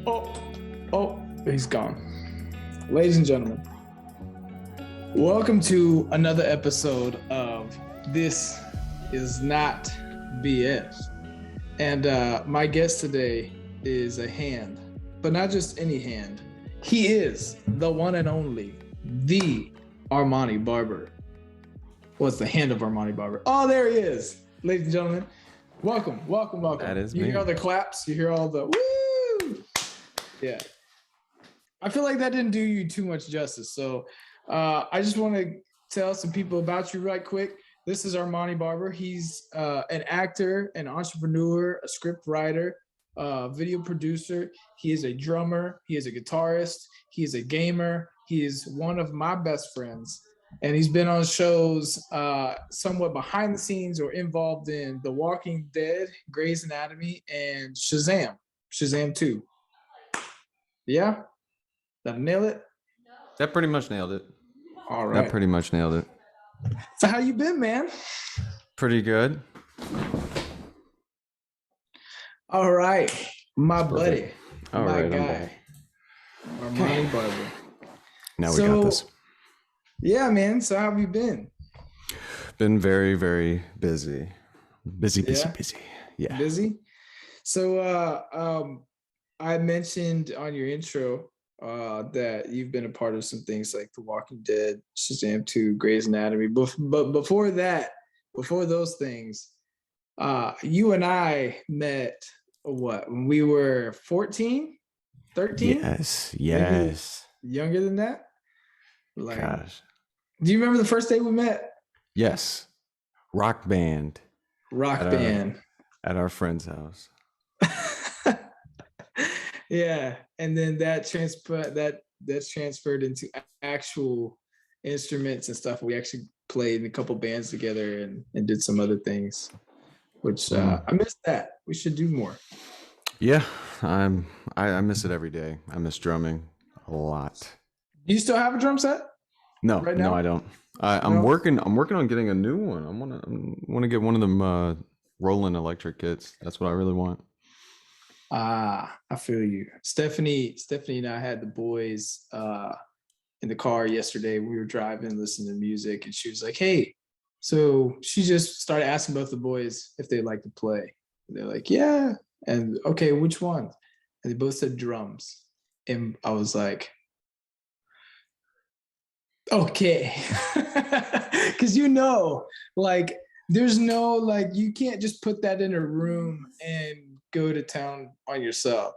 Oh, he's gone. Ladies and gentlemen, welcome to another episode of This Is Not BS. And my guest today is a hand, but not just any hand. He is the one and only, the Armani Barber. What's the hand of Armani Barber? Oh, there he is. Ladies and gentlemen, welcome. That is you me. hear all the claps, you hear all the woo. Yeah. I feel like that didn't do you too much justice. So I just want to tell some people about you right quick. This is Armani Barber. He's an actor, an entrepreneur, a script writer, video producer. He is a drummer. He is a guitarist. He is a gamer. He is one of my best friends. And he's been on shows somewhat behind the scenes or involved in The Walking Dead, Grey's Anatomy, and Shazam 2. Yeah? Did I nail it? That pretty much nailed it. All right. That pretty much nailed it. So how you been, man? Pretty good. All right. My That's buddy. perfect. All my right, I'm guy. back. Armani Barber. Now we got this. Yeah, man. So how have you been? Been very, very busy. Busy. Yeah. Busy? So I mentioned on your intro that you've been a part of some things like The Walking Dead, Shazam 2, Grey's Anatomy. But before those things, you and I met when we were 14, 13? Yes. Maybe younger than that? Like, Gosh. do you remember the first day we met? Yes. Rock band. At our friend's house. Yeah, and then that's transferred into actual instruments and stuff. We actually played in a couple bands together and did some other things, which I miss that. We should do more. Yeah, I miss it every day. I miss drumming a lot. Do you still have a drum set? No, right now? no, I don't. I'm working on getting a new one. I want to get one of them Roland electric kits. That's what I really want. I feel you. Stephany and I had the boys in the car yesterday. We were driving, listening to music, and she was like, "Hey," so she just started asking both the boys if they like to play. And they're like, "Yeah," and okay, which one? And they both said drums, and I was like, "Okay," because like, there's no like, you can't just put that in a room and go to town on yourself.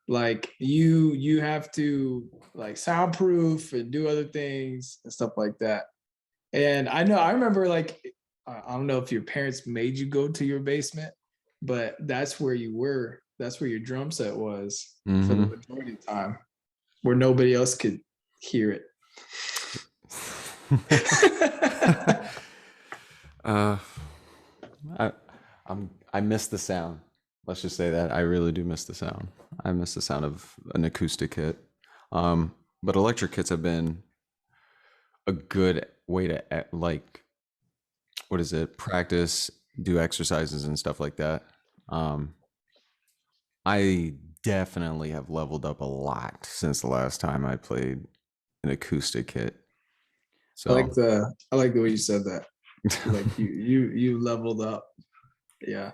Like you have to like soundproof and do other things and stuff like that. And I remember, like, I don't know if your parents made you go to your basement, but that's where you were. That's where your drum set was for the majority of the time, where nobody else could hear it. I miss the sound. Let's just say that I really do miss the sound. I miss the sound of an acoustic kit. But electric kits have been a good way to practice, do exercises and stuff like that. I definitely have leveled up a lot since the last time I played an acoustic kit. So I like the way you said that. Like you leveled up. Yeah.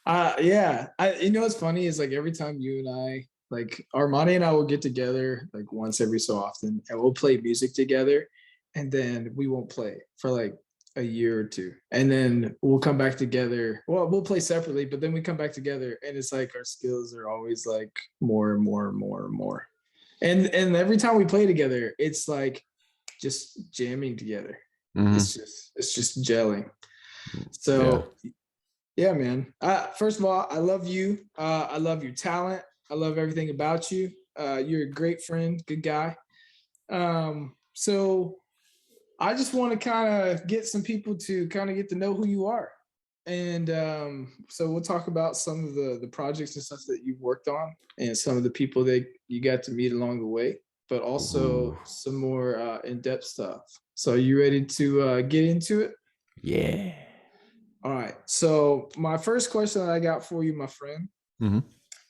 What's funny is, like, every time you and I, like, Armani and I will get together like once every so often, and we'll play music together, and then we won't play for like a year or two, and then we'll come back together. Well, we'll play separately, but then we come back together, and it's like our skills are always like more and more and more and more. And every time we play together, it's like just jamming together. It's just gelling. So yeah, man. First of all, I love you. I love your talent. I love everything about you. You're a great friend, good guy. So I just want to kind of get some people to kind of get to know who you are. And so we'll talk about some of the projects and stuff that you've worked on, and some of the people that you got to meet along the way, but also some more in-depth stuff. So you ready to get into it? Yeah. All right. So my first question that I got for you, my friend,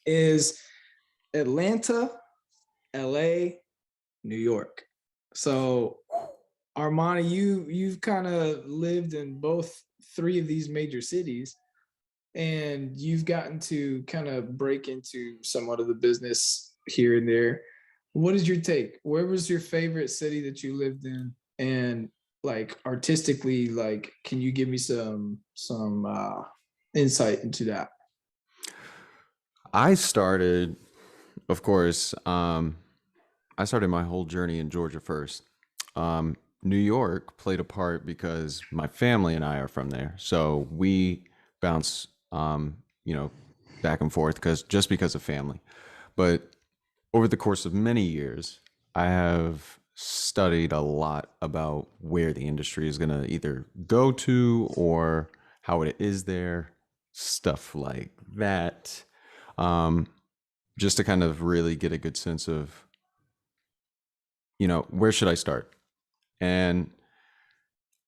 is Atlanta, LA, New York. So Armani, you've kind of lived in both three of these major cities, and you've gotten to kind of break into somewhat of the business here and there. What is your take? Where was your favorite city that you lived in? And like artistically, like can you give me some insight into that? I started, of course, I started my whole journey in Georgia first. New York played a part because my family and I are from there, so we bounce, you know, back and forth because of family. But over the course of many years, I have studied a lot about where the industry is going to either go to or how it is there, stuff like that. Um, just to kind of really get a good sense of, where should I start? And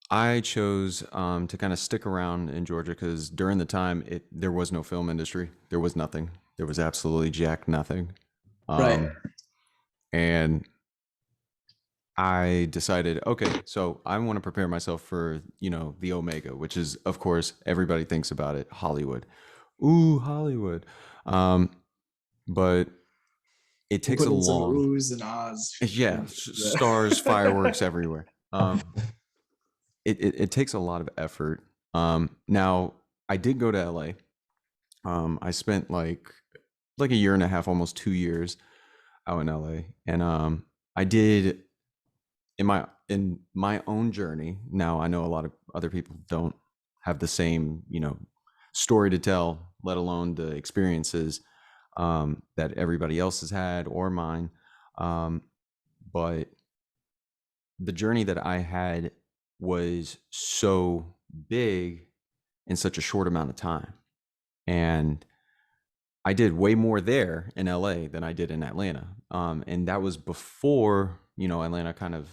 I chose to kind of stick around in Georgia because during the time there was no film industry. There was nothing. There was absolutely jack nothing. Right. Um, and I decided, okay, so I want to prepare myself for, the Omega, which is, of course, everybody thinks about it, Hollywood. Ooh, Hollywood. Um, but it We'll takes put a in some long, oohs and ahs. yeah, stars, fireworks everywhere. It takes a lot of effort. Now I did go to LA. I spent like a year and a half, almost 2 years out in LA, and I did in my own journey. Now I know a lot of other people don't have the same story to tell, let alone the experiences that everybody else has had or mine. Um, but the journey that I had was so big in such a short amount of time. And I did way more there in LA than I did in Atlanta. And that was before, Atlanta kind of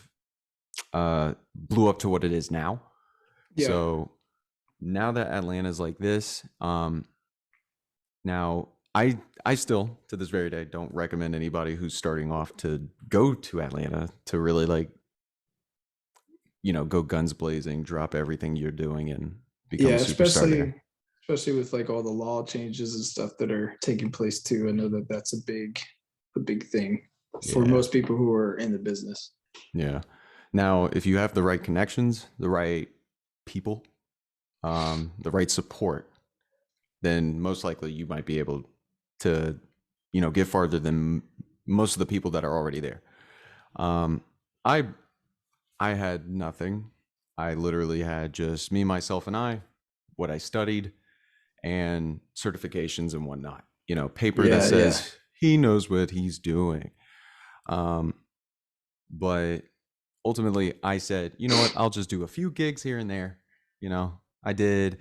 blew up to what it is now. Yeah. So now that Atlanta's like this, now I still to this very day don't recommend anybody who's starting off to go to Atlanta to really go guns blazing, drop everything you're doing and become Yeah, a superstar there. especially with like all the law changes and stuff that are taking place too. I know that that's a big thing for Yeah. most people who are in the business. Yeah. Now, if you have the right connections, the right people, the right support, then most likely you might be able to, get farther than most of the people that are already there. Um, I I had nothing. I literally had just me, myself, and I, what I studied, and certifications and whatnot. Paper that Yeah, yeah. says he knows what he's doing. Um, but ultimately, I said, you know what? I'll just do a few gigs here and there. I did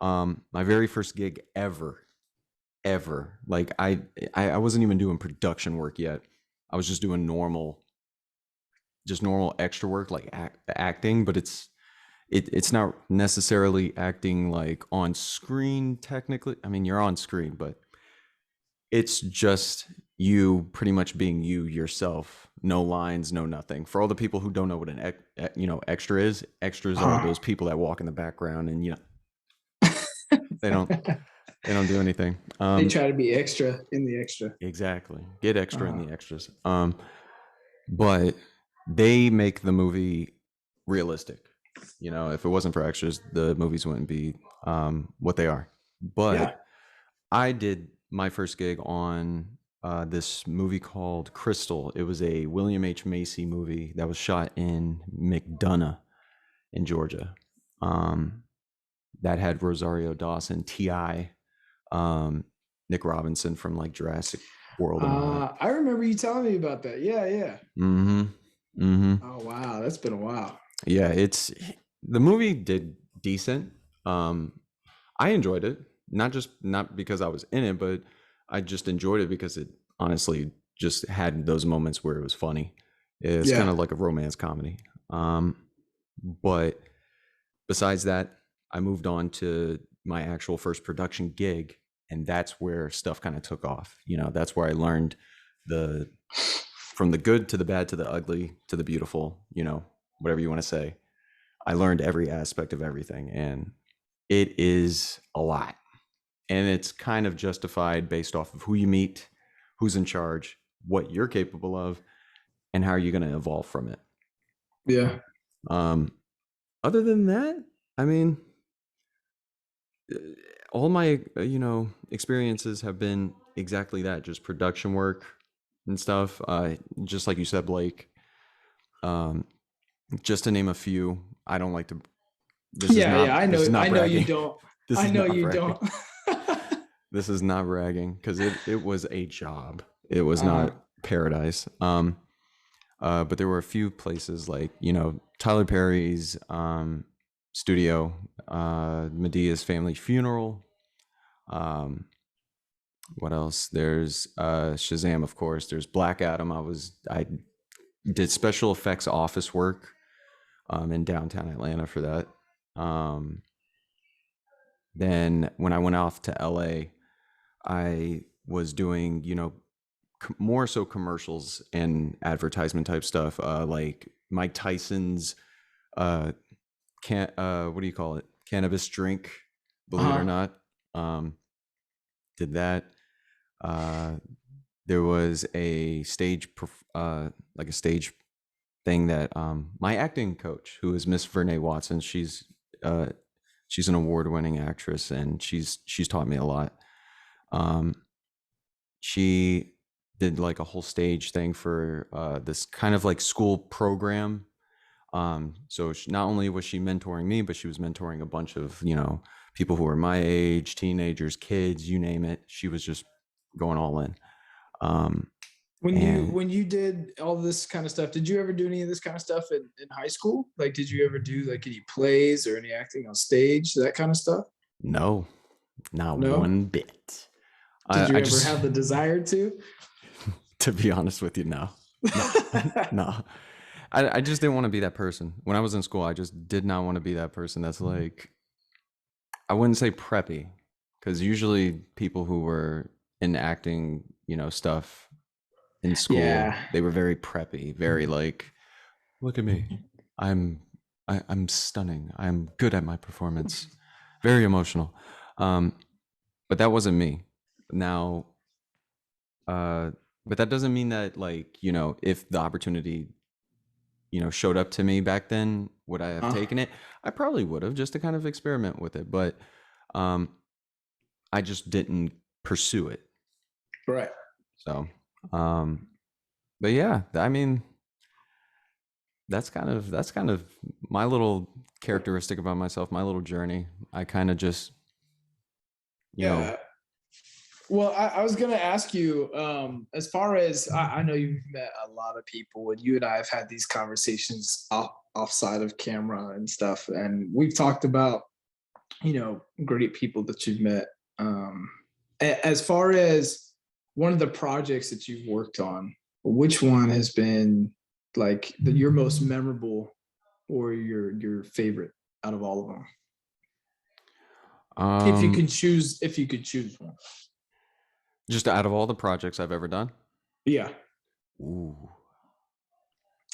my very first gig ever. Like I wasn't even doing production work yet. I was just doing normal extra work like acting, but it's not necessarily acting like on screen technically. I mean, you're on screen, but it's just you pretty much being you yourself. No lines, no nothing. For all the people who don't know what an extra is, extras are Uh-huh. those people that walk in the background and they don't they don't do anything. They try to be extra in the extra. Exactly. Get extra in Uh-huh. the extras. But they make the movie realistic. If it wasn't for extras, the movies wouldn't be what they are. But Yeah. I did my first gig on this movie called Crystal. It was a William H. Macy movie that was shot in McDonough in Georgia. Um, that had Rosario Dawson, T.I., um, Nick Robinson from like Jurassic World and all that. I remember you telling me about that. Yeah, yeah. Mm-hmm. Mm-hmm. Oh wow, that's been a while. Yeah, the movie did decent. I enjoyed it, not because I was in it, but I just enjoyed it because it honestly just had those moments where it was funny. It's kind Yeah. of like a romance comedy. But besides that, I moved on to my actual first production gig, and that's where stuff kind of took off. That's where I learned the from the good to the bad to the ugly to the beautiful, whatever you want to say. I learned every aspect of everything, and it is a lot. And it's kind of justified based off of who you meet, who's in charge, what you're capable of, and how are you going to evolve from it. Yeah. Um, Other than that, I mean, uh, all my experiences have been exactly that, just production work and stuff. Just like you said, Blake. Um, just to name a few. I don't like to. This is Yeah, not. yeah. I This is know. not I know you bragging. don't. This I is know not you bragging. don't. This is not bragging because it was a job. It was uh, not paradise. But there were a few places like Tyler Perry's studio, Medea's family funeral. Um, what else? There's Shazam, of course. There's Black Adam. I did special effects office work in downtown Atlanta for that. Um, then when I went off to LA, I was doing more so commercials and advertisement type stuff, like Mike Tyson's uh can what do you call it, cannabis drink, believe it or uh-huh. not. um did that. uh there was a like a stage thing that my acting coach, who is Miss Vernee Watson, uh she's an award-winning actress, and she's taught me a lot. um she did like a whole stage thing for this kind of like school program. So not only was she mentoring me, but she was mentoring a bunch of people who were my age, teenagers, kids, you name it. She was just going all in. Um, When you and when you did all this kind of stuff, did you ever do any of this kind of stuff in high school? Like, did you ever do like any plays or any acting on stage, that kind of stuff? no, not No. one bit. Did I you ever just, have the desire to? to be honest with you, no, no, no. I just didn't want to be that person. When I was in school, I just did not want to be that person that's like, I wouldn't say preppy, because usually people who were in acting, stuff in school, Yeah. they were very preppy, very like, look at me, I'm I'm stunning, I'm good at my performance, very emotional. Um, but that wasn't me. Now, uh, but that doesn't mean that, like, if the opportunity showed up to me back then, would I have Uh, taken it? I probably would have, just to kind of experiment with it, but um, I just didn't pursue it. right. So, um, but yeah, I mean, that's kind of my little characteristic about myself, my little journey. I kind of just, you know, Yeah. Well, I was going to ask you, as far as I know, you've met a lot of people, and you and I have had these conversations offside of camera and stuff, and we've talked about great people that you've met. As far as one of the projects that you've worked on, which one has been like your most memorable or your favorite out of all of them? If you um, could choose, if you could choose one. just out of all the projects I've ever done. Yeah. Ooh.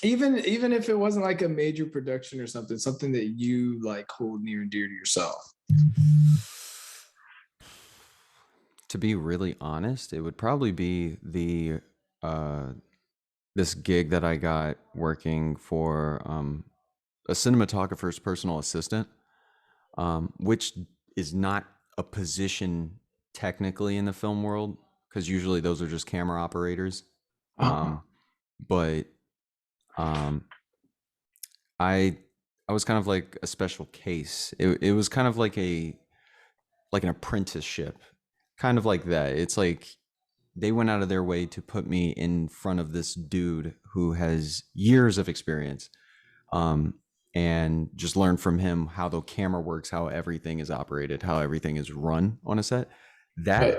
Even if it wasn't like a major production or something that you like hold near and dear to yourself. To be really honest, it would probably be the uh this gig that I got working for a cinematographer's personal assistant, which is not a position technically in the film world, because usually those are just camera operators. Uh-huh. Um, but um, I I was kind of like a special case. It was kind of like an apprenticeship, kind of like that. It's like they went out of their way to put me in front of this dude who has years of experience, um, and just learn from him how the camera works, how everything is operated, how everything is run on a set. Right.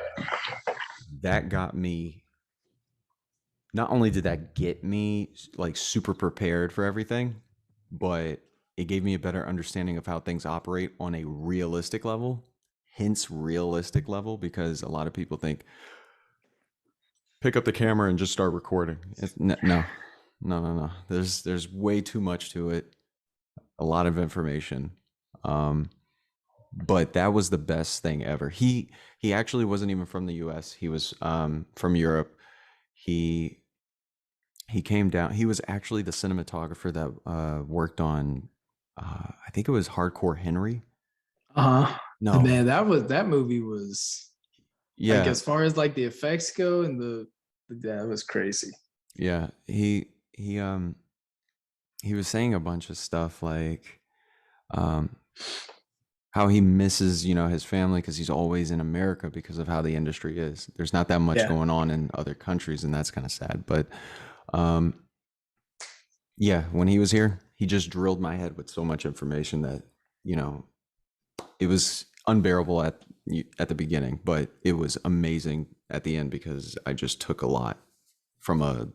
That got me. Not only did that get me like super prepared for everything, but it gave me a better understanding of how things operate on a realistic level. hints realistic level, because a lot of people think pick up the camera and just start recording. No. There's way too much to it. A lot of information. But that was the best thing ever. He actually wasn't even from the US. He was from Europe. He came down. He was actually the cinematographer that worked on I think it was Hardcore Henry. Uh-huh. No. Man, that movie was like, Yeah. as far as like the effects go, and that was crazy. Yeah. He was saying a bunch of stuff like um how he misses, his family because he's always in America because of how the industry is. There's not that much Yeah. going on in other countries, and that's kind of sad. But um, yeah, when he was here, he just drilled my head with so much information that you know it was unbearable at the beginning, but it was amazing at the end because I just took a lot from a.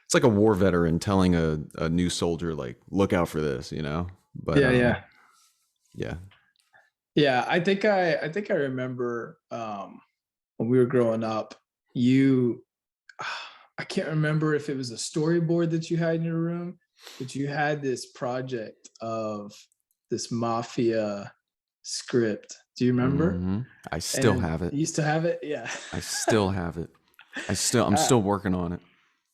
It's like a war veteran telling a new soldier like, "Look out for this," But Yeah, yeah. yeah, Yeah, I think I remember when we were growing up, you I can't remember if it was a storyboard that you had in your room, but you had this project of this mafia script. Do you remember? hmm I still And have it. you used to have it? Yeah. I still have it. I'm uh, still working on it.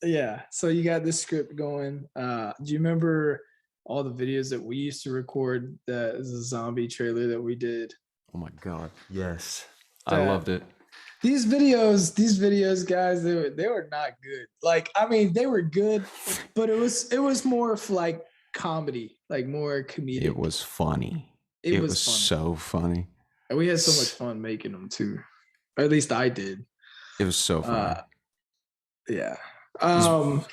yeah. So you got this script going. Do you remember all the videos that we used to record, that is a zombie trailer that we did? Oh my god. Yes. I That loved it. these videos, guys, they were not good. Like, I mean, they were good, but it was more of like comedy, like more It comedic. was funny. It It was was funny, so funny. and we had so much S- fun making them too. Or at least I did. It was so funny. Uh, yeah. It was Um.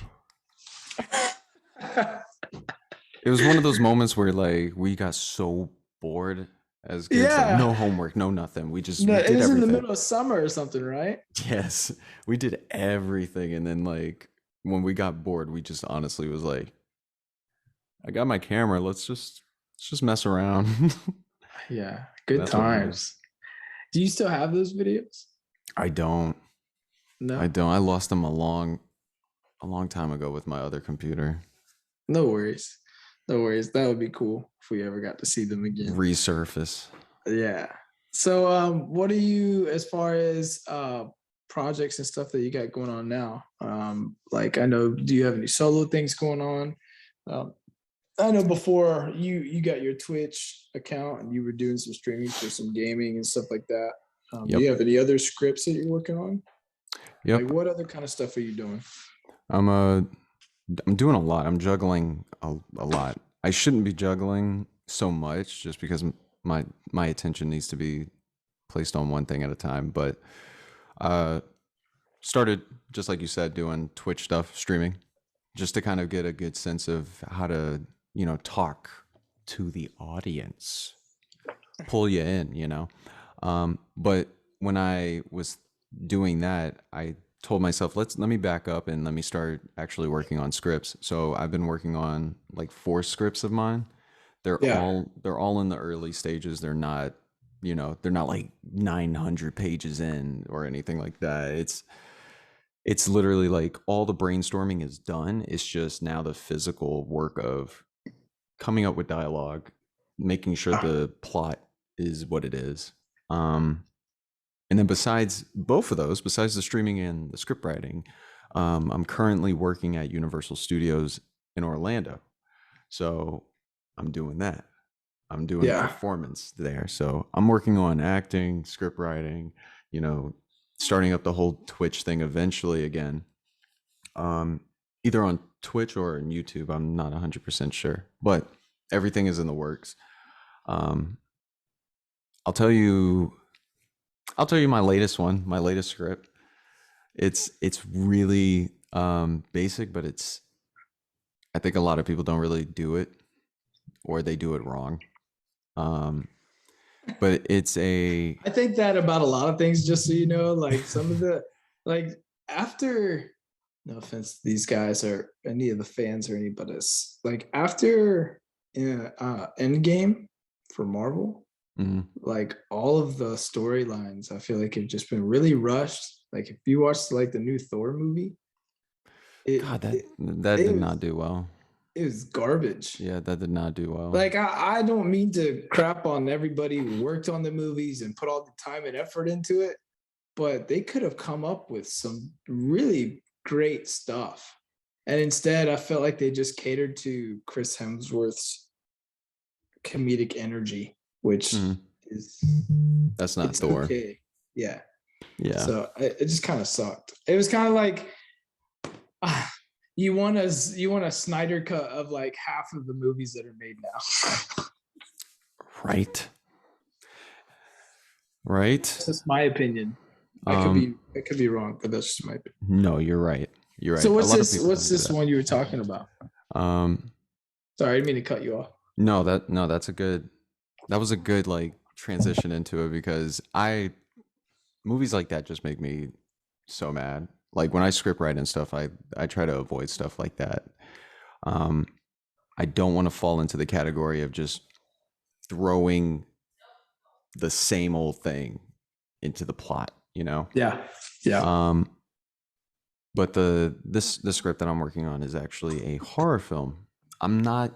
it was one of those moments where like we got so bored as kids, like Yeah. no homework, no nothing. No, We it did was in the everything. middle of summer or something, right? Yes. We did everything, and then like when we got bored, we just honestly was like, I got my camera, let's just mess around. Yeah. Good That's what it was. times. Do you still have those videos? I don't. I No. don't. I lost them a long time ago with my other computer. No worries. No worries. That would be cool if we ever got to see them again. Resurface. Yeah. So what are you, as far as projects and stuff that you got going on now? Like, I know, do you have any solo things going on? Um I know before you got your Twitch account and you were doing some streaming for some gaming and stuff like that. Do Yep. you have any other scripts that you're working on? Like, Yep. what other kind of stuff are you doing? I'm uh I'm doing a lot. I'm juggling a lot. I shouldn't be juggling so much just because my attention needs to be placed on one thing at a time. But uh started just like you said doing Twitch stuff, streaming, just to kind of get a good sense of how to, talk to the audience, pull you in. But when I was doing that, I told myself, let me back up and let me start actually working on scripts. So I've been working on like 4 scripts of mine. They're Yeah. all in the early stages. They're not like 900 pages in or anything like that. It's literally like all the brainstorming is done. It's just now the physical work of coming up with dialogue, making sure the plot is what it is. And then besides both of those, besides the streaming and the script writing, I'm currently working at Universal Studios in Orlando. So I'm doing that. I'm doing Yeah. performance there. So I'm working on acting, script writing, you know, starting up the whole Twitch thing eventually again. Um, Either on Twitch or on YouTube. I'm not 100% sure, but everything is in the works. Um, I'll tell you my latest one, my latest script. It's really basic, but I think a lot of people don't really do it, or they do it wrong. Um, but it's a I think that about a lot of things, just so you know, like some of the, like, after, no offense to these guys or any of the fans or anybody, like after Endgame for Marvel, Mhm. Like all of the storylines, I feel like have just been really rushed. Like if you watch like the new Thor movie, it God, that it, that it did not was do well. it was garbage. Yeah, that did not do well. Like I don't mean to crap on everybody who worked on the movies and put all the time and effort into it, but they could have come up with some really great stuff. And instead, I felt like they just catered to Chris Hemsworth's comedic energy, which Mhm. is That's not it's Thor. okay. Yeah. Yeah. So it just kind of sucked. It was kind of like you want a Snyder cut of like half of the movies that are made now. Right. Right. That's just my opinion. I could Um, be I could be wrong, but that's just my opinion. no, you're right. You're So right. A what's lot of this? people What's don't do this that. one you were talking about? Um, Sorry, I didn't mean to cut you off. no, that was a good like transition into it because I movies like that just make me so mad. Like when I script write and stuff, I try to avoid stuff like that. Um, I don't want to fall into the category of just throwing the same old thing into the plot, you know? Yeah. Yeah. Um, but the script that I'm working on is actually a horror film. I'm not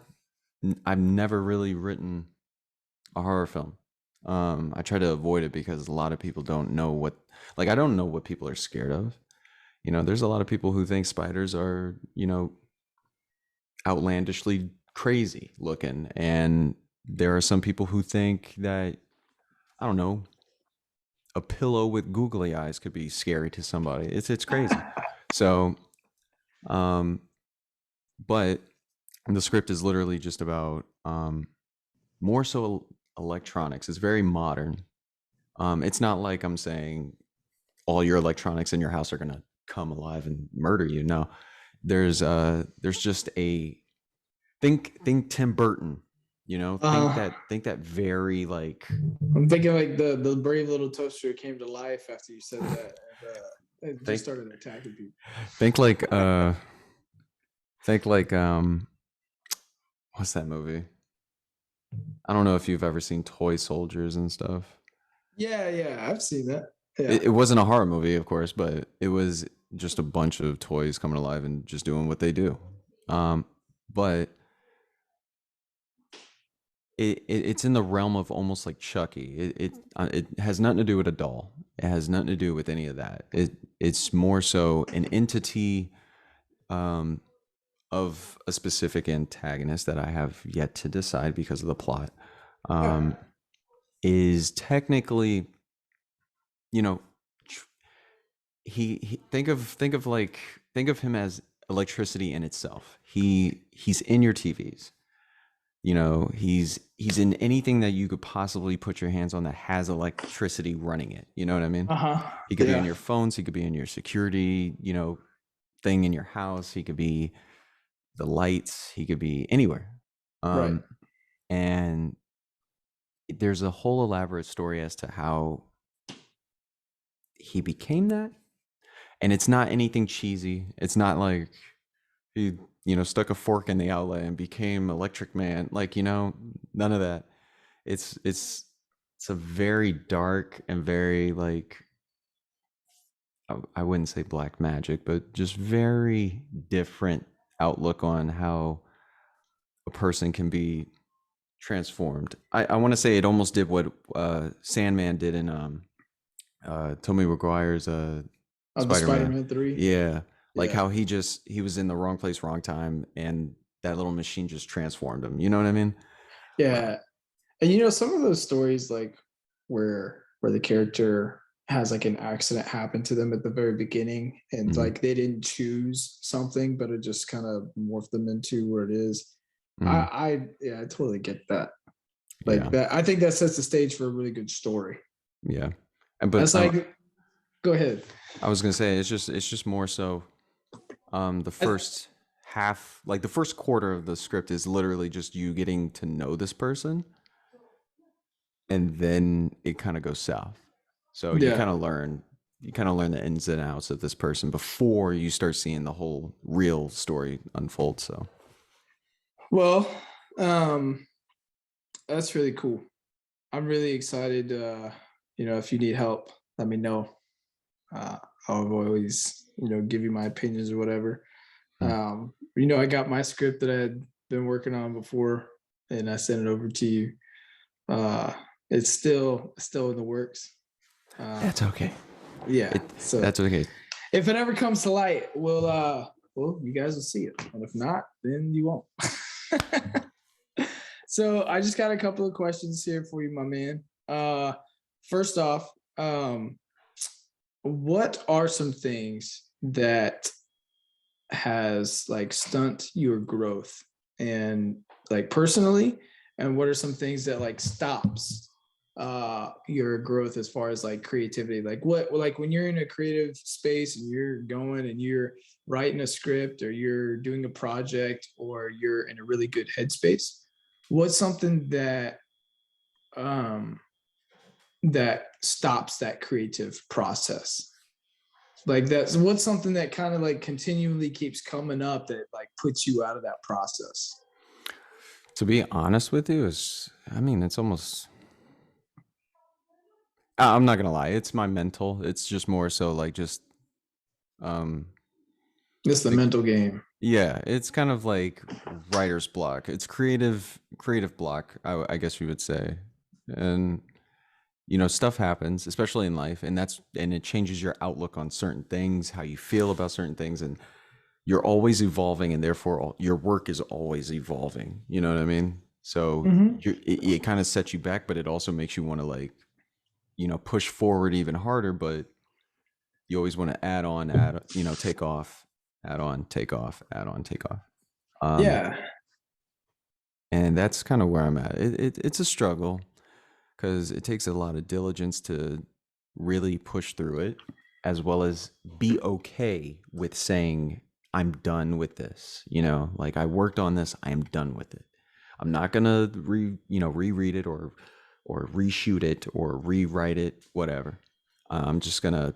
I've never really written a horror film. I try to avoid it because a lot of people don't know what like I don't know what people are scared of. You know, there's a lot of people who think spiders are, you know, outlandishly crazy looking and there are some people who think that I don't know, a pillow with googly eyes could be scary to somebody. It's crazy. So, um, but the script is literally just about more so electronics. It's very modern. It's not like I'm saying all your electronics in your house are gonna come alive and murder you. No, there's just a think Tim Burton. You know, Uh, think that very like I'm thinking like the brave little toaster came to life after you said that, and it just think started attacking people. think like think like what's that movie? I don't know if you've ever seen Toy Soldiers and stuff. Yeah, yeah, I've seen that. Yeah. It wasn't a horror movie, of course, but it was just a bunch of toys coming alive and just doing what they do. Um, but it's in the realm of almost like Chucky. It has nothing to do with a doll. It has nothing to do with any of that. It's more so an entity um, of a specific antagonist that I have yet to decide because of the plot. Yeah. Um, is technically, you know, he think of him as electricity in itself. He's in your TVs. You know, he's in anything that you could possibly put your hands on that has electricity running it. You know what I mean? Uh-huh. He could be in Yeah. your phones, he could be in your security, you know, thing in your house, he could be the lights, he could be anywhere. Right. And there's a whole elaborate story as to how he became that. And it's not anything cheesy. It's not like he, you know, stuck a fork in the outlet and became Electric Man. Like, you know, none of that. It's a very dark and very like I wouldn't say black magic, but just very different outlook on how a person can be transformed. I want to say it almost did what Sandman did in Tommy Maguire's The Spider-Man. Spider-Man 3. Yeah, like Yeah. how he was in the wrong place, wrong time, and that little machine just transformed him. You know what I mean? Uh, Yeah. And some of those stories like where the character has like an accident happen to them at the very beginning and mhm, like they didn't choose something, but it just kind of morphed them into what it is. I mhm, I yeah, I totally get that. Like yeah, that, I think that sets the stage for a really good story. yeah. And but That's like, go ahead. I was gonna say it's just more so the I, first half, like the first quarter of the script is literally just you getting to know this person, and then it kind of goes south. So yeah. you kind of learn the ins and outs of this person before you start seeing the whole real story unfold. So Well, um, that's really cool. I'm really excited. If you need help, let me know. I'll always, give you my opinions or whatever. Mm. I got my script that I had been working on before, and I sent it over to you. Uh, it's still in the works. That's okay. Yeah. So That's okay. if it ever comes to light, well, you guys will see it, and if not, then you won't. So I just got a couple of questions here for you, my man. First off, what are some things that has like stunt your growth and like personally, and what are some things that like stops your growth as far as like creativity? Like when you're in a creative space and you're going and you're writing a script or you're doing a project or you're in a really good headspace, what's something um that stops that creative process? Like that's what's something that kind of like continually keeps coming up that like puts you out of that process. To be honest with you, it's almost. I'm not gonna lie. It's my mental. It's just more so like just um It's the the mental game. yeah. It's kind of like writer's block. It's creative block. I guess we would say, and stuff happens, especially in life, and it changes your outlook on certain things, how you feel about certain things, and you're always evolving, and therefore your work is always evolving. You know what I mean? So Mm-hmm. it kind of sets you back, but it also makes you want to like push forward even harder. But you always want to take off, add on, take off, add on, take off. Um, Yeah. and that's kind of where I'm at. It's a struggle because it takes a lot of diligence to really push through it, as well as be okay with saying, I'm done with this. Like I worked on this, I am done with it. I'm not gonna reread it or reshoot it or rewrite it, whatever. I'm just gonna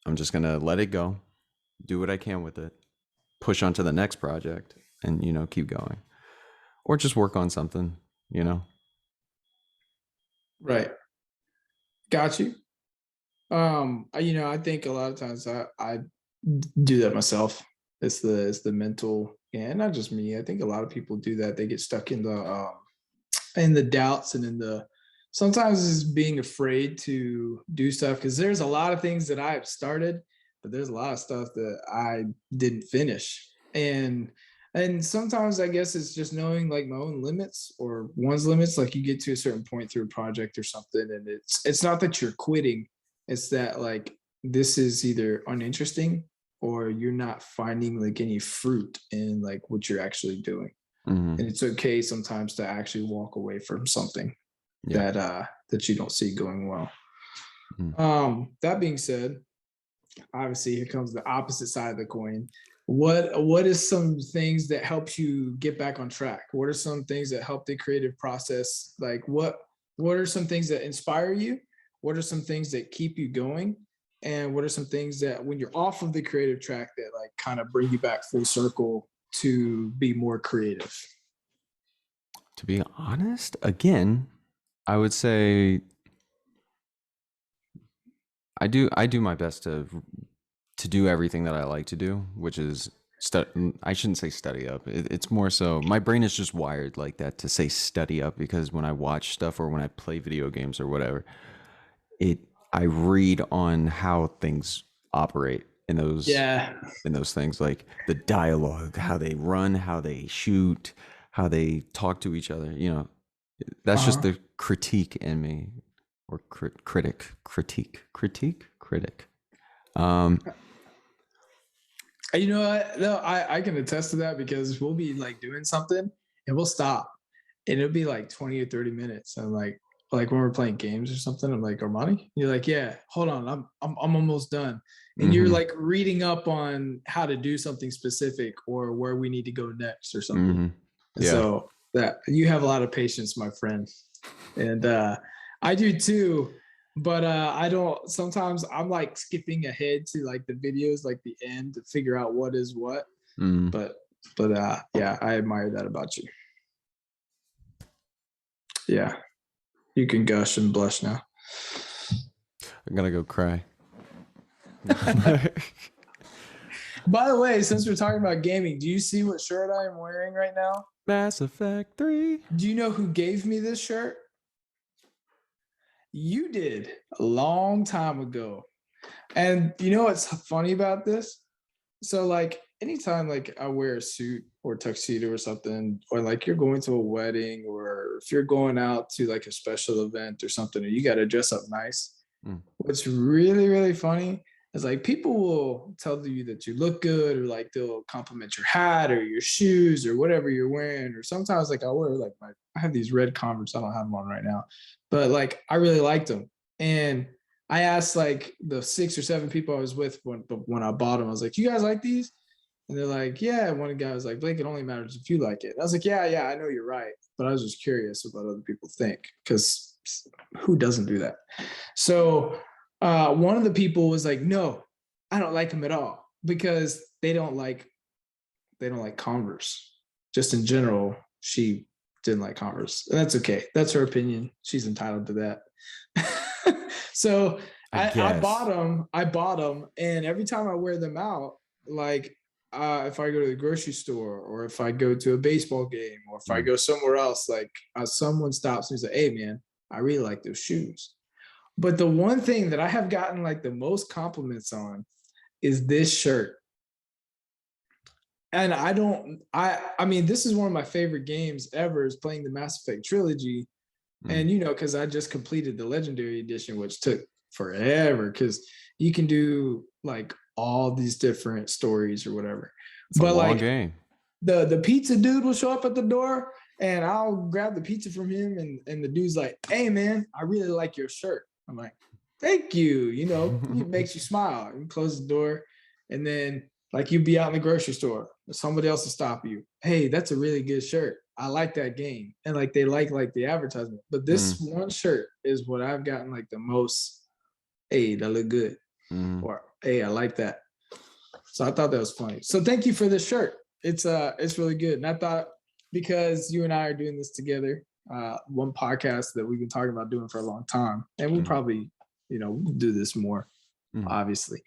let it go, do what I can with it, push on to the next project, and keep going, or just work on something. You know. Right. Got you. I think a lot of times I do that myself. It's the mental, and not just me. I think a lot of people do that. They get stuck in the doubts and in the sometimes it's being afraid to do stuff because there's a lot of things that I've started, but there's a lot of stuff that I didn't finish. And sometimes I guess it's just knowing like my own limits or one's limits. Like you get to a certain point through a project or something, and it's not that you're quitting, it's that like this is either uninteresting or you're not finding like any fruit in like what you're actually doing. Hmm. And it's okay sometimes to actually walk away from something Yeah. that you don't see going well. Mm. That being said, obviously here comes the opposite side of the coin. What is some things that helps you get back on track? What are some things that help the creative process? Like what are some things that inspire you? What are some things that keep you going? And what are some things that when you're off of the creative track that like kind of bring you back full circle to be more creative? To be honest, again, I would say I do my best to do everything that I like to do, which is I shouldn't say study up. It's more so my brain is just wired like that to say study up because when I watch stuff or when I play video games or whatever, it I read on how things operate Yeah. in those things, like the dialogue, how they run, how they shoot, how they talk to each other. That's just Uh-huh. the critique in me, or critic. Um, You know what? No, I can attest to that because we'll be like doing something and we'll stop and it'll be like 20 or 30 minutes. And like when we're playing games or something, I'm like, Armani? You're like, yeah, hold on, I'm almost done. And you're hmm like reading up on how to do something specific or where we need to go next or something. hmm And Yeah. so that you have a lot of patience, my friend. And I do too. But I don't. Sometimes I'm like skipping ahead to like the videos, like the end, to figure out what is what. Mm. But yeah, I admire that about you. Yeah. You can gush and blush now. I'm gonna go cry. By the way, since we're talking about gaming, do you see what shirt I am wearing right now? Mass Effect 3. Do you know who gave me this shirt? You did a long time ago. And you know what's funny about this? So like anytime like I wear a suit or tuxedo or something, or like you're going to a wedding, or if you're going out to like a special event or something, and you got to dress up nice. Mm. What's really, really funny is like people will tell you that you look good, or like they'll compliment your hat or your shoes or whatever you're wearing. Or sometimes like I wear like I have these red Converse. I don't have them on right now, but like I really liked them. And I asked like the 6 or 7 people I was with when I bought them, I was like, "You guys like these?" And they're like, "Yeah." And one guy was like, "Blake, it only matters if you like it." And I was like, "Yeah, I know you're right, but I was just curious about what other people think, because who doesn't do that?" So one of the people was like, "No, I don't like them at all, because they don't like Converse. Just in general, she didn't like Converse, and that's okay. That's her opinion. She's entitled to that." So I bought them. And every time I wear them out, like if I go to the grocery store, or if I go to a baseball game, or if I go somewhere else, like someone stops me and says, "Hey, man, I really like those shoes." But the one thing that I have gotten like the most compliments on is this shirt. And I mean, this is one of my favorite games ever, is playing the Mass Effect trilogy. And because I just completed the Legendary Edition, which took forever, because you can do like all these different stories or whatever. It's a long like game. the pizza dude will show up at the door, and I'll grab the pizza from him, and the dude's like, "Hey man, I really like your shirt." I'm like, "Thank you." It makes you smile. And close the door, and then like you'd be out in the grocery store, somebody else will stop you. "Hey, that's a really good shirt. I like that game." And like they like the advertisement. But this one shirt is what I've gotten like the most, "Hey, that look good." Or, "Hey, I like that." So I thought that was funny. So thank you for this shirt. It's really good. And I thought, because you and I are doing this together, one podcast that we've been talking about doing for a long time, and we'll probably, we'll do this more, obviously.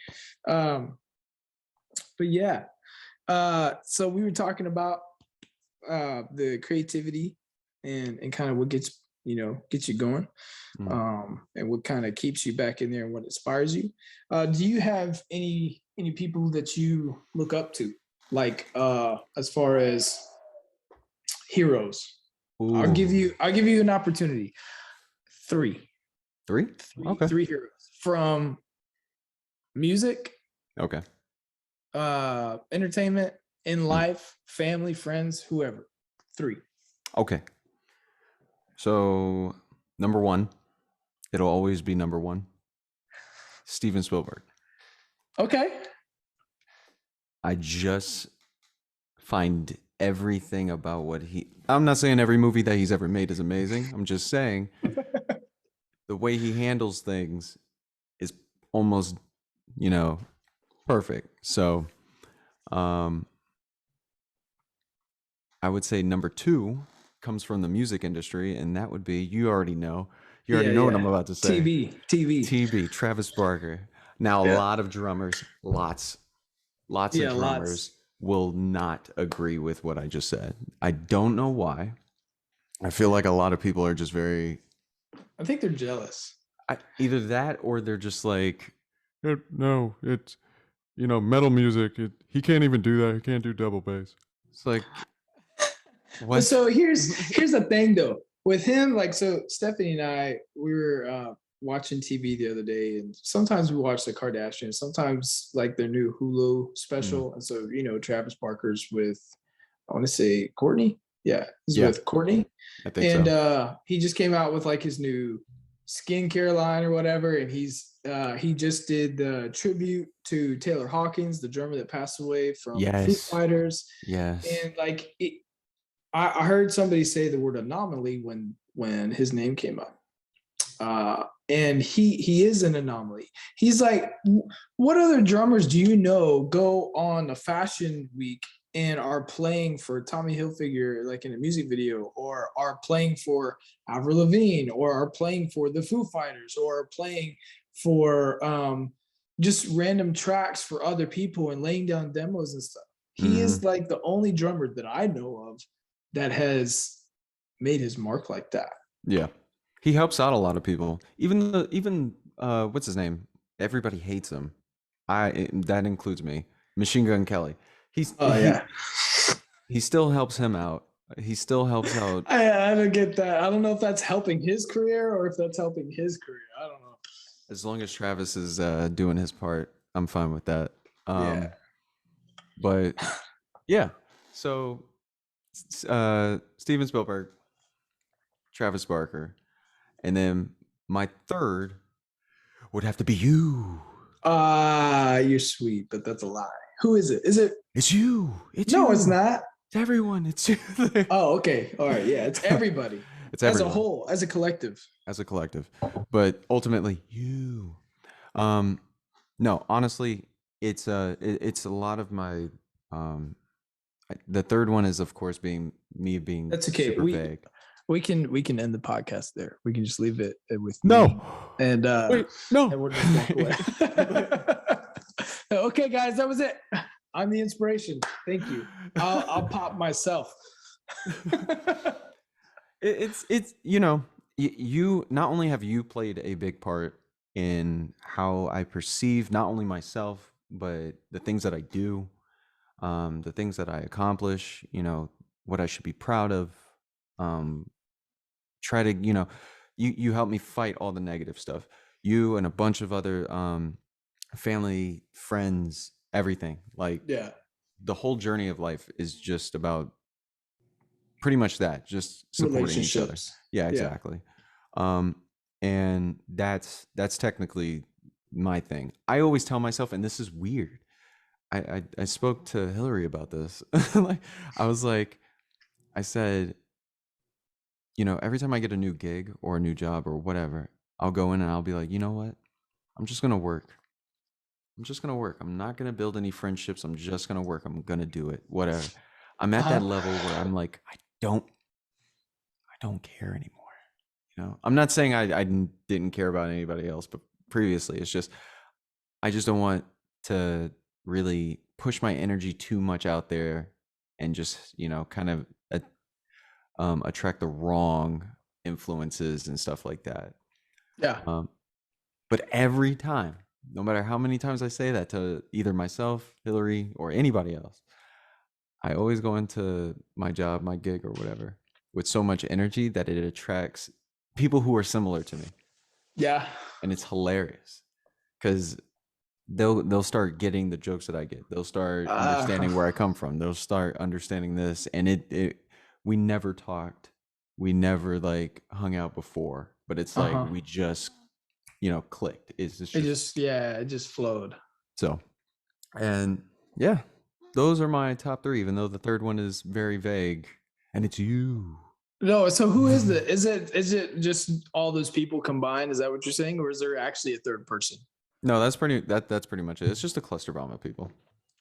But yeah, so we were talking about the creativity and kind of what gets you going, and what kind of keeps you back in there and what inspires you. Do you have any people that you look up to, like as far as heroes? Ooh. I'll give you an opportunity. Three. Okay. Three heroes from music, Okay. entertainment, in life, family, friends, whoever. 3. Okay. So number 1, it'll always be number 1. Steven Spielberg. Okay. I just find everything about I'm not saying every movie that he's ever made is amazing. I'm just saying the way he handles things is almost, perfect. So, I would say number 2 comes from the music industry, and that would be, you already know what I'm about to say. TB, Travis Barker. Now, a lot of drummers, lots of drummers will not agree with what I just said. I don't know why. I feel like a lot of people are just very... I think they're jealous. Either that, or they're just like, no, it's, metal music. He can't even do that. He can't do double bass. It's like, what? So here's the thing though with him. Like, so Stephany and I, we were watching TV the other day, and sometimes we watch the Kardashians, sometimes like their new Hulu special. And so, Travis Barker's with, I want to say, Courtney. Yeah, he's with Courtney. I think so. And he just came out with like his new skincare line or whatever, and he just did the tribute to Taylor Hawkins, the drummer that passed away from Foo Fighters. Yes. And like I heard somebody say the word anomaly when his name came up. And he is an anomaly. He's like, what other drummers do you know go on a fashion week and are playing for Tommy Hilfiger, like in a music video, or are playing for Avril Lavigne, or are playing for the Foo Fighters, or are playing for just random tracks for other people and laying down demos and stuff. He is like the only drummer that I know of that has made his mark like that. Yeah. He helps out a lot of people. Even what's his name? Everybody hates him. That includes me. Machine Gun Kelly. Yeah. He still helps him out. He still helps out. I don't get that. I don't know if that's helping his career or if that's helping his career. I don't know. As long as Travis is doing his part, I'm fine with that. Yeah. But yeah. So Steven Spielberg, Travis Barker, and then my third would have to be you. You're sweet, but that's a lie. Who is it? Is it? It's you. It's No, you. it's not. It's everyone. It's you. Oh, okay. All right. Yeah, it's everybody. It's everyone. As a whole, as a collective. As a collective. But ultimately, you. No, honestly, it's a lot of my the third one is of course being That's okay. super vague. We can end the podcast there. We can just leave it with No. me. And Wait, no. and we'll just walk away. Okay, guys, that was it. I'm the inspiration. Thank you. I'll pop myself. It's you not only have you played a big part in how I perceive not only myself but the things that I do, the things that I accomplish, what I should be proud of. Try to you help me fight all the negative stuff. You and a bunch of other family, friends, everything. Like Yeah. the whole journey of life is just about pretty much that, just supporting each other. Yeah, exactly. And that's technically my thing. I always tell myself, and this is weird, I spoke to Hillary about this. Like I said, every time I get a new gig or a new job or whatever, I'll go in and I'll be like, you know what? I'm just gonna work. I'm not gonna build any friendships. I'm just gonna work. I'm gonna do it. Whatever. I'm at that level where I'm like, I don't care anymore. I'm not saying I didn't care about anybody else, but previously it's just, I just don't want to really push my energy too much out there and just, kind of attract the wrong influences and stuff like that. Yeah. But every time, no matter how many times I say that to either myself, Hillary, or anybody else, I always go into my job, my gig, or whatever with so much energy that it attracts people who are similar to me. Yeah. And it's hilarious because they'll start getting the jokes that I get. They'll start understanding where I come from. They'll start understanding this. And we never talked. We never hung out before, but it's like we just clicked. It just flowed. So, and yeah, those are my top three, even though the third one is very vague, and it's you. No, so who is it? Is it just all those people combined? Is that what you're saying, or is there actually a third person? No, that's pretty much it. It's just a cluster bomb of people.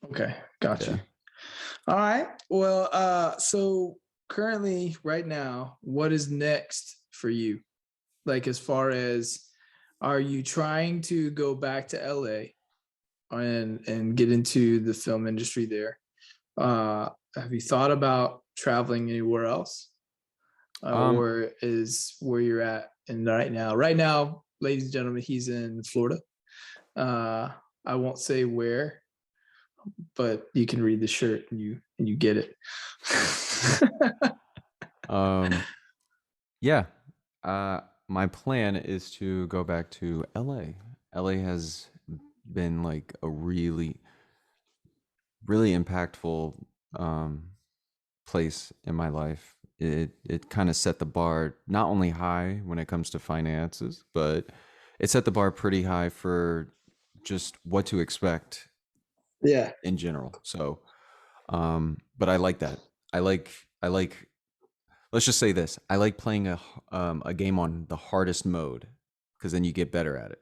Okay, gotcha. Yeah. All right. Well, so currently, right now, what is next for you? Like, as far as, are you trying to go back to LA and get into the film industry there? Have you thought about traveling anywhere else? Or is where you're at and right now, ladies and gentlemen, he's in Florida. I won't say where, but you can read the shirt and you get it. Yeah. My plan is to go back to LA. LA has been like a really, really impactful place in my life. It kind of set the bar not only high when it comes to finances, but it set the bar pretty high for just what to expect. Yeah. In general. So, but I like that. I like. Let's just say this: I like playing a game on the hardest mode because then you get better at it,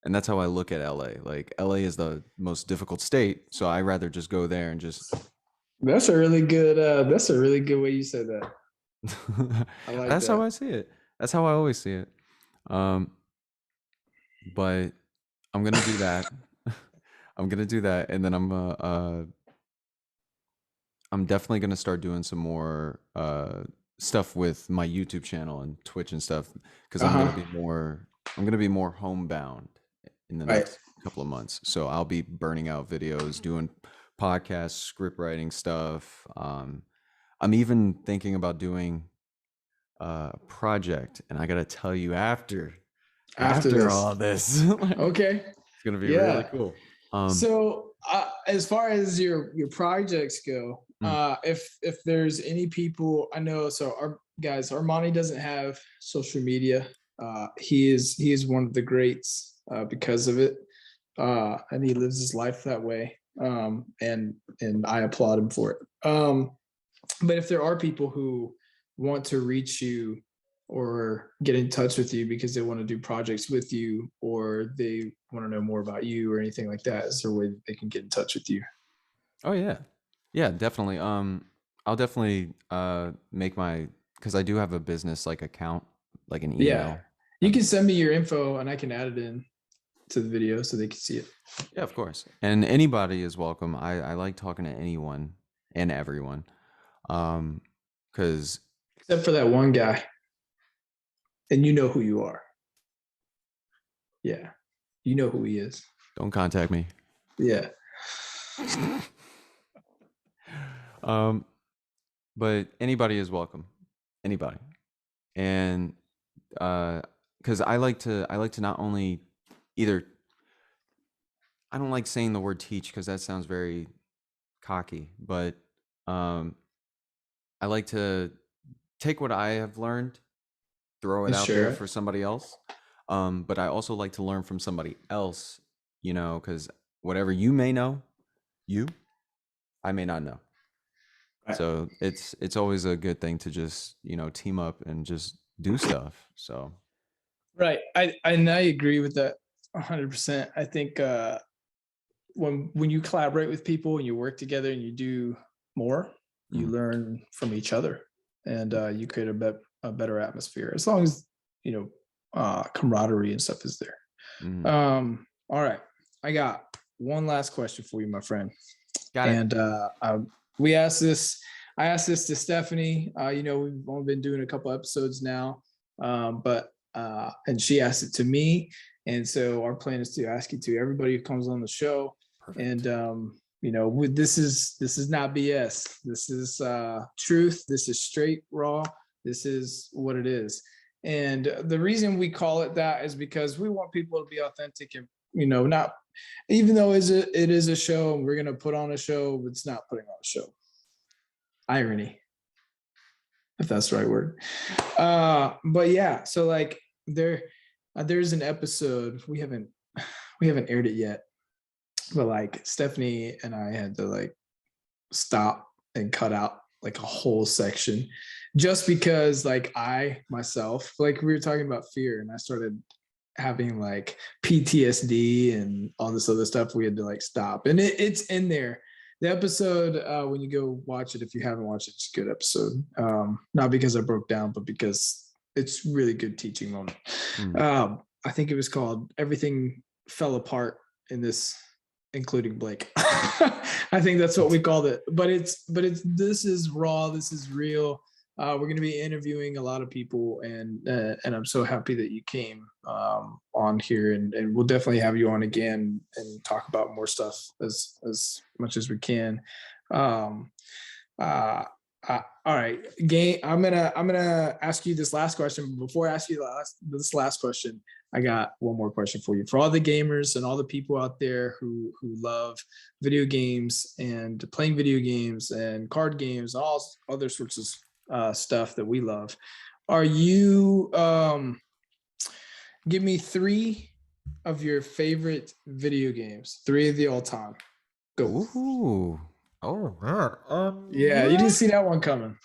and that's how I look at LA. Like LA is the most difficult state, so I rather just go there and just That's a really good. That's a really good way you said that. I like That's how that. I see it. That's how I always see it. Um, but I'm gonna do that. I'm gonna do that, and then I'm definitely gonna start doing some more stuff with my YouTube channel and Twitch and stuff because Uh I'm gonna huh. be more homebound in the Right. next couple of months. So I'll be burning out videos, doing podcasts, script writing stuff. I'm even thinking about doing a project, and I gotta tell you After after this. all this, like, Okay. it's gonna be really Yeah. cool. Um, So, as far as your projects go, mm, if there's any people I know, so our guys, Armani doesn't have social media. He is one of the greats because of it, and he lives his life that way. And I applaud him for it. But if there are people who want to reach you or get in touch with you because they want to do projects with you or they want to know more about you or anything like that, is there a way that they can get in touch with you? oh yeah, yeah, definitely. I'll definitely make my because I do have a business like account, like an Yeah. email. You can send me your info and I can add it in to the video so they can see it. Yeah, of course. And anybody is welcome. I like talking to anyone and everyone. Because Except for that one guy. And you know who you are. Yeah. You know who he is. don't contact me. Yeah. um, but anybody is welcome. Anybody. And because I like to not only either I don't like saying the word teach because that sounds very cocky, but um, I like to take what I have learned, throw it out there Sure. for somebody else. But I also like to learn from somebody else, because whatever you may know, you, I may not know. Right. So it's always a good thing to just, team up and just do stuff. So Right. I agree with that 100%. I think when you collaborate with people and you work together and you do more, you mm, learn from each other, and you create a better atmosphere as long as you know camaraderie and stuff is there. mm, All right, I got one last question for you, my friend, got it. and we asked this. I asked this to Stephany. We've only been doing a couple episodes now, but and she asked it to me, and so our plan is to ask it to everybody who comes on the show. Perfect. And this is not BS. This is truth. This is straight raw. This is what it is. And the reason we call it that is because we want people to be authentic and not, even though it is a show and we're gonna put on a show, it's not putting on a show. Irony, if that's the right word. But yeah, so like there's an episode we haven't aired it yet, but like Stephany and I had to like stop and cut out like a whole section just because like I myself, like we were talking about fear and I started having like PTSD and all this other stuff. We had to like stop, and it's in there. The episode, when you go watch it, if you haven't watched it, it's a good episode. Not because I broke down, but because it's really good teaching moment. Mm. I think it was called "Everything Fell Apart in This," including Blake. I think that's what we called it. But it's this is raw. This is real. We're going to be interviewing a lot of people, and I'm so happy that you came on here, and we'll definitely have you on again and talk about more stuff as much as we can. Um, all right, game. I'm gonna ask you this last question. But before I ask you this last question, I got one more question for you. For all the gamers and all the people out there who love video games and playing video games and card games, all other sorts of stuff that we love. Are you give me three of your favorite video games, three of the all time. Go. Ooh. Oh, man. Yeah, you didn't see that one coming.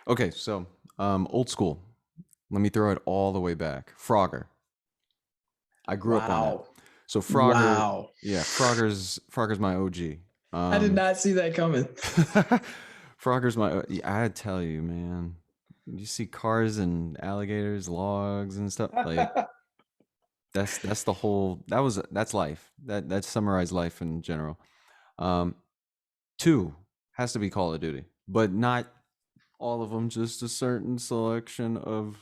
Okay, so old school. Let me throw it all the way back. Frogger. I grew up on that. Wow. So Frogger, Wow. yeah, Frogger's my OG. I did Um, not see that coming. Frogger's my. I tell you, man. You see cars and alligators, logs and stuff like that's the whole. That's life. That summarized life in general. Um, Two has to be Call of Duty, but not all of them. Just a certain selection of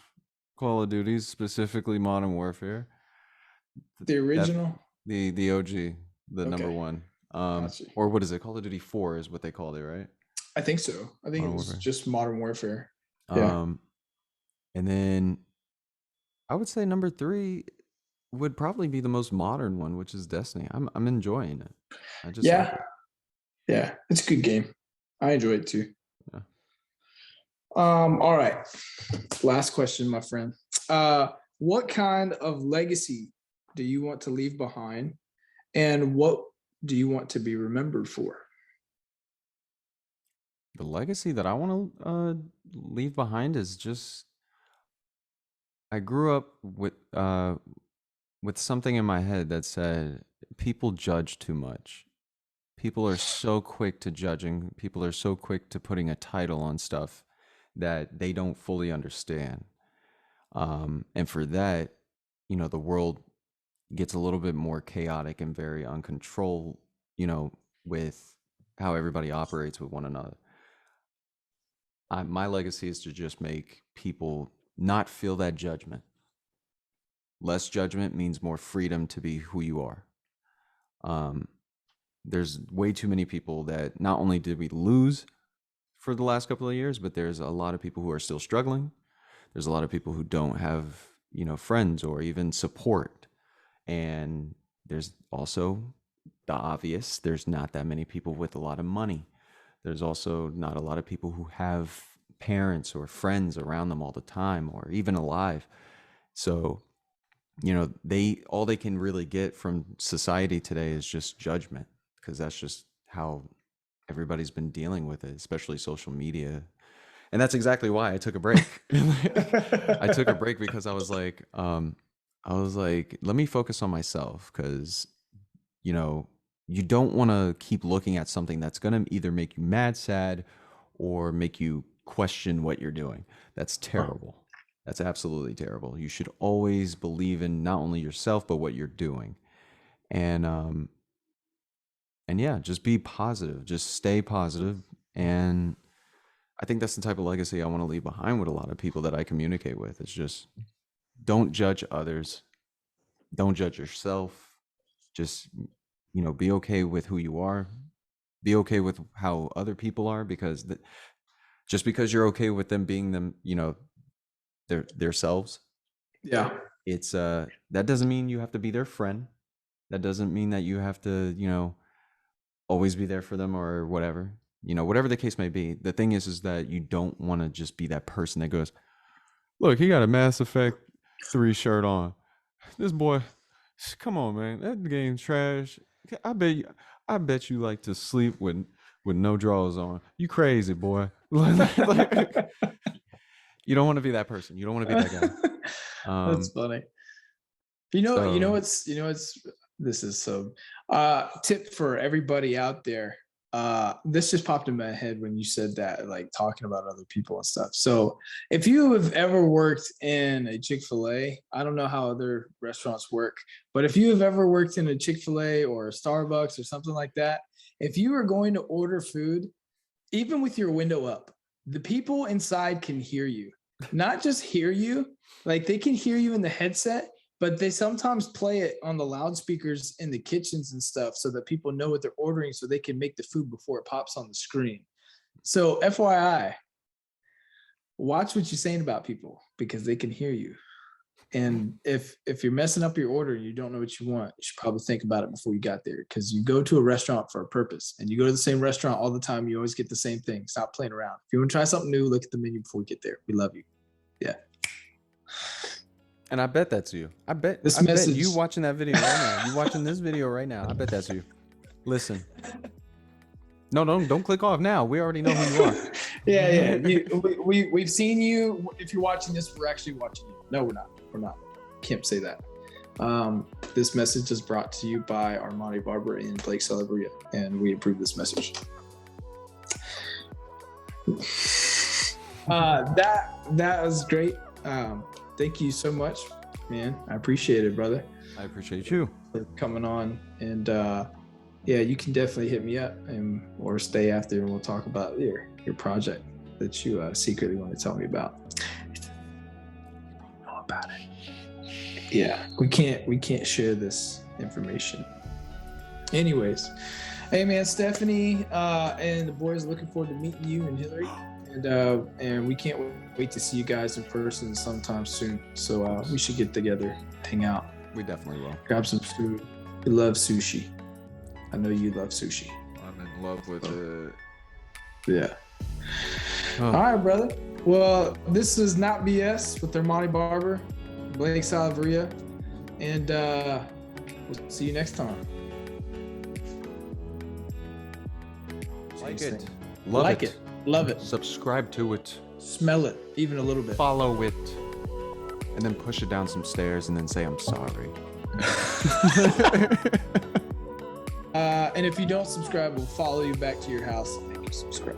Call of Duties, specifically Modern Warfare. The That original. the OG, the number Okay, one. gotcha. Or what is it? Call of Duty 4 is what they called it, right? I think so. I think it Modern was Warfare. just Modern Warfare. Yeah. Um, and then I would say number three would probably be the most modern one, which is Destiny. I'm enjoying it. I just like Yeah. it. Yeah. It's a good game. I enjoy it too. Yeah. All right. Last question, my friend. What kind of legacy do you want to leave behind? And what do you want to be remembered for? The legacy that I want to leave behind is just I grew up with something in my head that said people judge too much. People are so quick to judging. People are so quick to putting a title on stuff that they don't fully understand. And for that, the world gets a little bit more chaotic and very uncontrolled, with how everybody operates with one another. My legacy is to just make people not feel that judgment. Less judgment means more freedom to be who you are. Um, there's way too many people that not only did we lose for the last couple of years, but there's a lot of people who are still struggling. There's a lot of people who don't have, friends or even support. And there's also the obvious, there's not that many people with a lot of money. There's also not a lot of people who have parents or friends around them all the time or even alive. So, they all they can really get from society today is just judgment because that's just how everybody's been dealing with it, especially social media. And that's exactly why I took a break. I took a break because I was like, let me focus on myself because, you don't want to keep looking at something that's going to either make you mad, sad, or make you question what you're doing. That's terrible. That's absolutely terrible. You should always believe in not only yourself, but what you're doing. And yeah, just be positive, just stay positive. And I think that's the type of legacy I want to leave behind with a lot of people that I communicate with. It's just don't judge others, don't judge yourself. Just, be okay with who you are, be okay with how other people are, because just because you're okay with them being them, their selves, Yeah. it's that doesn't mean you have to be their friend. That doesn't mean that you have to, always be there for them or whatever. Whatever the case may be. The thing is that you don't want to just be that person that goes, look, he got a Mass Effect 3 shirt on. This boy, come on, man, that game's trash. I bet you like to sleep with no drawers on. You crazy, boy. Like, you don't want to be that person. You don't want to be that guy. That's funny. So This is so tip for everybody out there. This just popped in my head when you said that, like talking about other people and stuff. So if you have ever worked in a Chick-fil-A, I don't know how other restaurants work, but if you have ever worked in a Chick-fil-A or a Starbucks or something like that, if you are going to order food, even with your window up, the people inside can hear you. Not just hear you, like they can hear you in the headset, but they sometimes play it on the loudspeakers in the kitchens and stuff so that people know what they're ordering so they can make the food before it pops on the screen. So FYI, watch what you're saying about people because they can hear you. And if you're messing up your order and you don't know what you want, you should probably think about it before you got there, because you go to a restaurant for a purpose and you go to the same restaurant all the time. You always get the same thing. Stop playing around. If you want to try something new, look at the menu before we get there. We love you. Yeah. And I bet that's you. I bet you watching that video right now. You watching this video right now. I bet that's you. Listen. No, don't click off now. We already know who you are. Yeah. We've seen you. If you're watching this, we're actually watching you. No, we're not. We're not. Can't say that. This message is brought to you by Armani Barber in Blake Celebria, and we approve this message. That was great. Thank you so much, man. I appreciate it, brother, I appreciate you. for coming on. And yeah, you can definitely hit me up or stay after, and we'll talk about your project that you secretly want to tell me about. Know about it. Yeah, we can't share this information. Anyways, hey man, Stephany and the boys looking forward to meeting you and Hillary, and we can't wait to see you guys in person sometime soon. So we should get together, hang out, We definitely will. grab some food. We love sushi. I know you love sushi. I'm in love with it. Yeah. Oh. All right, brother. Well, this is Not BS with Armani Barber, Blake Salaveria, and we'll see you next time. Like Same it. thing. Love Like it. Love it. Subscribe to it. Smell it, even a little bit. Follow it. And then push it down some stairs and then say, I'm sorry. And if you don't subscribe, we'll follow you back to your house and make you subscribe.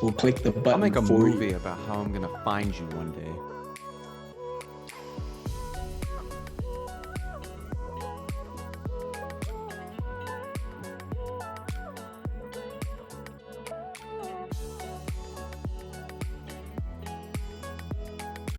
We'll click the button. I'll make a for movie you. about how I'm going to find you one day.